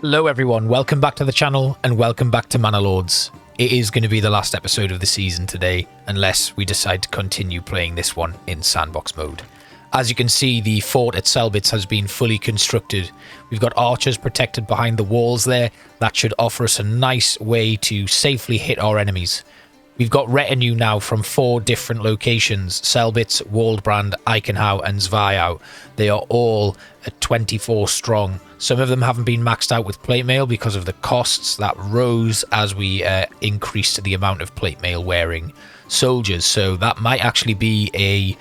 Hello everyone, welcome back to the channel and welcome back to Manor Lords. It is going to be the last episode of the season today, unless we decide to continue playing this one in sandbox mode. As you can see, the fort at Selbitz has been fully constructed. We've got archers protected behind the walls there. That should offer us a nice way to safely hit our enemies. We've got retinue now from 4 different locations: Selbitz, Waldbrand, Eichenau and Zweiau. They are all at 24 strong. Some of them haven't been maxed out with plate mail because of the costs that rose as we increased the amount of plate mail wearing soldiers. So that might actually be a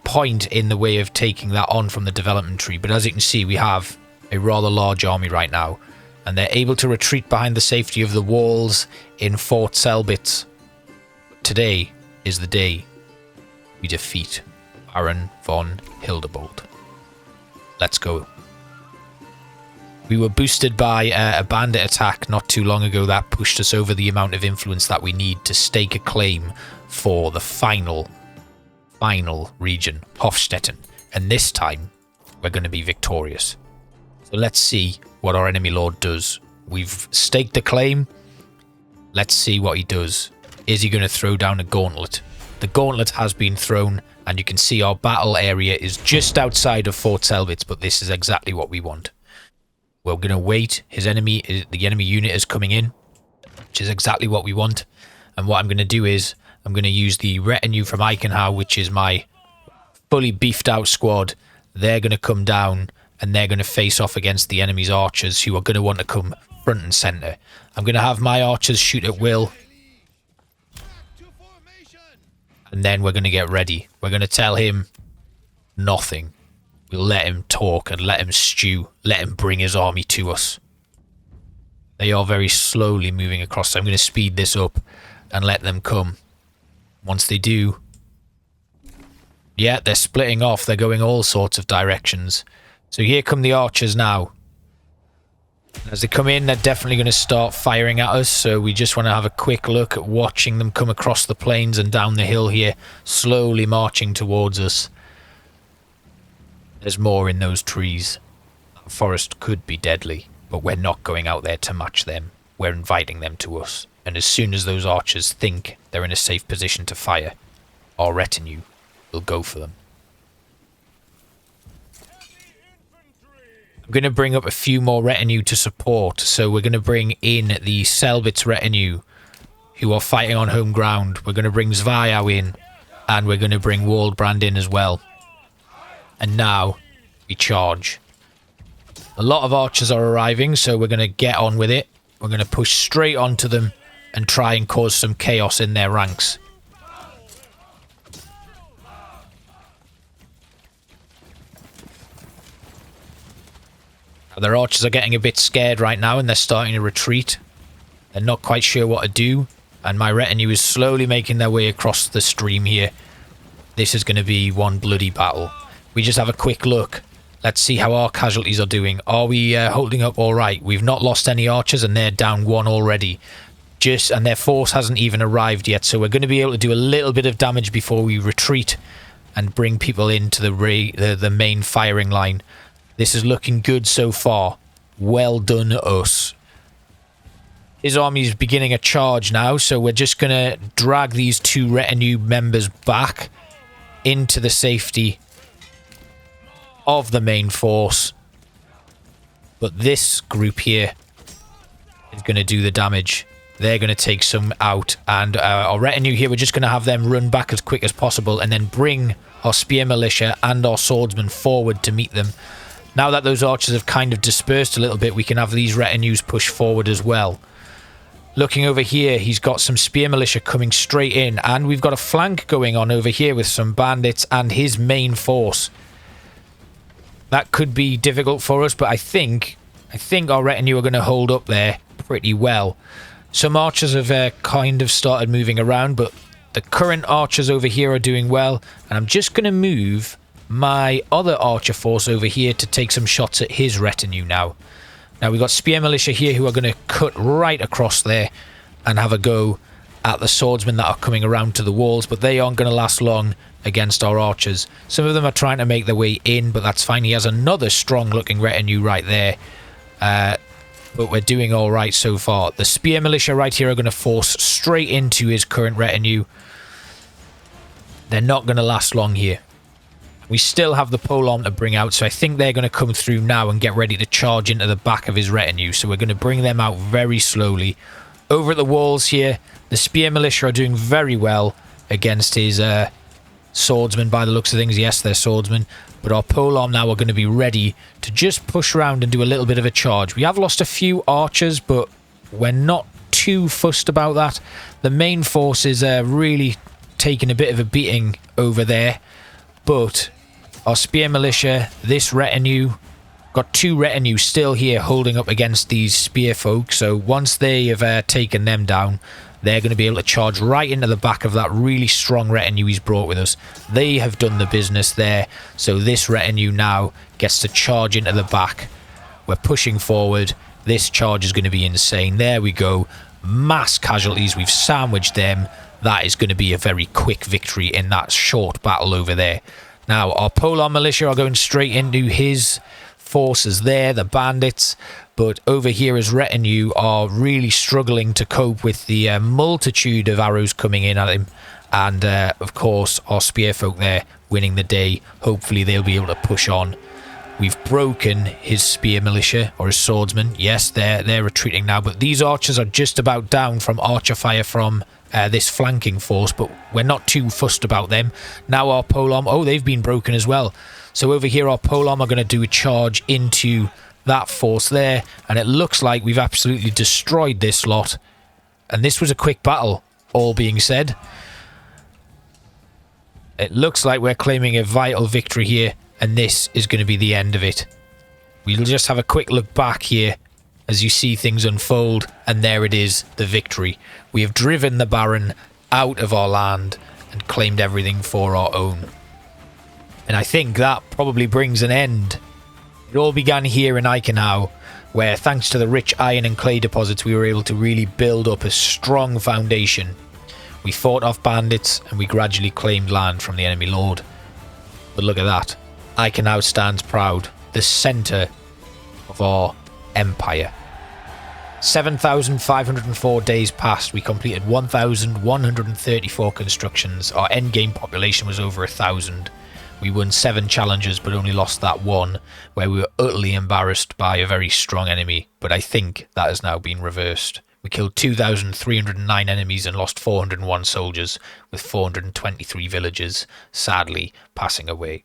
point in the way of taking that on from the development tree. But as you can see, we have a rather large army right now, and they're able to retreat behind the safety of the walls in Fort Selbitz. Today is the day we defeat Baron von Hildebold. Let's go. We were boosted by a bandit attack not too long ago that pushed us over the amount of influence that we need to stake a claim for the final region, Hofstetten. And this time, we're going to be victorious. So let's see what our enemy lord does. We've staked the claim. Let's see what he does. Is he going to throw down a gauntlet? The gauntlet has been thrown, and you can see our battle area is just outside of Fort Selbitz, but this is exactly what we want. We're going to wait. The enemy unit is coming in, which is exactly what we want. And what I'm going to do is I'm going to use the retinue from Eichenau, which is my fully beefed out squad. They're going to come down and they're going to face off against the enemy's archers, who are going to want to come front and center. I'm going to have my archers shoot at will. And then we're going to get ready. We're going to tell him nothing. We'll let him talk and let him stew. Let him bring his army to us. They are very slowly moving across, so I'm going to speed this up and let them come. Once they do... yeah, they're splitting off. They're going all sorts of directions. So here come the archers now. As they come in, they're definitely going to start firing at us, so we just want to have a quick look at watching them come across the plains and down the hill here, slowly marching towards us. There's more in those trees. That forest could be deadly, but we're not going out there to match them. We're inviting them to us, and as soon as those archers think they're in a safe position to fire, our retinue will go for them. I'm going to bring up a few more retinue to support, so we're going to bring in the Selbitz retinue, who are fighting on home ground. We're going to bring Zweiau in, and we're going to bring Waldbrand in as well. And now we charge. A lot of archers are arriving, so we're going to get on with it. We're going to push straight onto them and try and cause some chaos in their ranks. Their archers are getting a bit scared right now and they're starting to retreat. They're not quite sure what to do, and my retinue is slowly making their way across the stream here. This is going to be one bloody battle. We just have a quick look. Let's see how our casualties are doing. Are we holding up all right? We've not lost any archers and they're down 1 already. And their force hasn't even arrived yet, so we're going to be able to do a little bit of damage before we retreat and bring people into the main firing line. This is looking good so far. Well done, us. His army is beginning a charge now, so we're just going to drag these 2 retinue members back into the safety of the main force. But this group here is going to do the damage. They're going to take some out, and our retinue here, we're just going to have them run back as quick as possible and then bring our spear militia and our swordsmen forward to meet them. Now that those archers have kind of dispersed a little bit, we can have these retinues push forward as well. Looking over here, he's got some spear militia coming straight in, and we've got a flank going on over here with some bandits and his main force. That could be difficult for us, but I think our retinue are going to hold up there pretty well. Some archers have kind of started moving around, but the current archers over here are doing well, and I'm just going to move my other archer force over here to take some shots at his retinue now. Now we've got spear militia here who are going to cut right across there and have a go at the swordsmen that are coming around to the walls, but they aren't going to last long against our archers. Some of them are trying to make their way in, but that's fine. He has another strong looking retinue right there. But we're doing all right so far. The spear militia right here are going to force straight into his current retinue. They're not going to last long here. We still have the pole-arm to bring out, so I think they're going to come through now and get ready to charge into the back of his retinue. So we're going to bring them out very slowly. Over at the walls here, the spear militia are doing very well against his swordsmen by the looks of things. Yes, they're swordsmen. But our pole-arm now are going to be ready to just push around and do a little bit of a charge. We have lost a few archers, but we're not too fussed about that. The main force is really taking a bit of a beating over there. But our spear militia, this retinue, got 2 retinues still here holding up against these spear folk. So once they have taken them down, they're going to be able to charge right into the back of that really strong retinue he's brought with us. They have done the business there. So this retinue now gets to charge into the back. We're pushing forward. This charge is going to be insane. There we go. Mass casualties. We've sandwiched them. That is going to be a very quick victory in that short battle over there. Now, our polar militia are going straight into his forces there, the bandits. But over here, his retinue are really struggling to cope with the multitude of arrows coming in at him. And, of course, our spearfolk there winning the day. Hopefully, they'll be able to push on. We've broken his spear militia, or his swordsmen. Yes, they're retreating now. But these archers are just about down from archer fire from this flanking force. But we're not too fussed about them. Now our polearm, oh, they've been broken as well. So over here, our polearm are going to do a charge into that force there, and it looks like we've absolutely destroyed this lot. And this was a quick battle, all being said. It looks like we're claiming a vital victory here, and this is going to be the end of it. We'll just have a quick look back here as you see things unfold, and there it is, the victory. We have driven the Baron out of our land and claimed everything for our own. And I think that probably brings an end. It all began here in Eichenau, where thanks to the rich iron and clay deposits, we were able to really build up a strong foundation. We fought off bandits and we gradually claimed land from the enemy lord. But look at that. Eichenau stands proud, the centre of our empire. 7,504 days passed. We completed 1,134 constructions. Our endgame population was over 1,000. We won 7 challenges, but only lost that one, where we were utterly embarrassed by a very strong enemy. But I think that has now been reversed. We killed 2,309 enemies and lost 401 soldiers, with 423 villagers, sadly, passing away.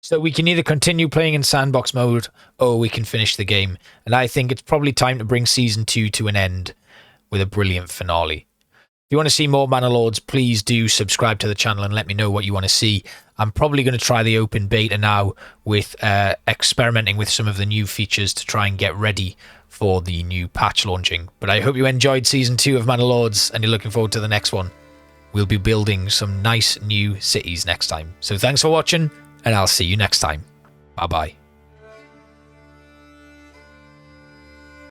So we can either continue playing in sandbox mode, or we can finish the game. And I think it's probably time to bring Season 2 to an end with a brilliant finale. If you want to see more Manor Lords, please do subscribe to the channel and let me know what you want to see. I'm probably going to try the open beta now with experimenting with some of the new features to try and get ready for the new patch launching. But I hope you enjoyed Season 2 of Manor Lords and you're looking forward to the next one. We'll be building some nice new cities next time. So thanks for watching and I'll see you next time. Bye bye.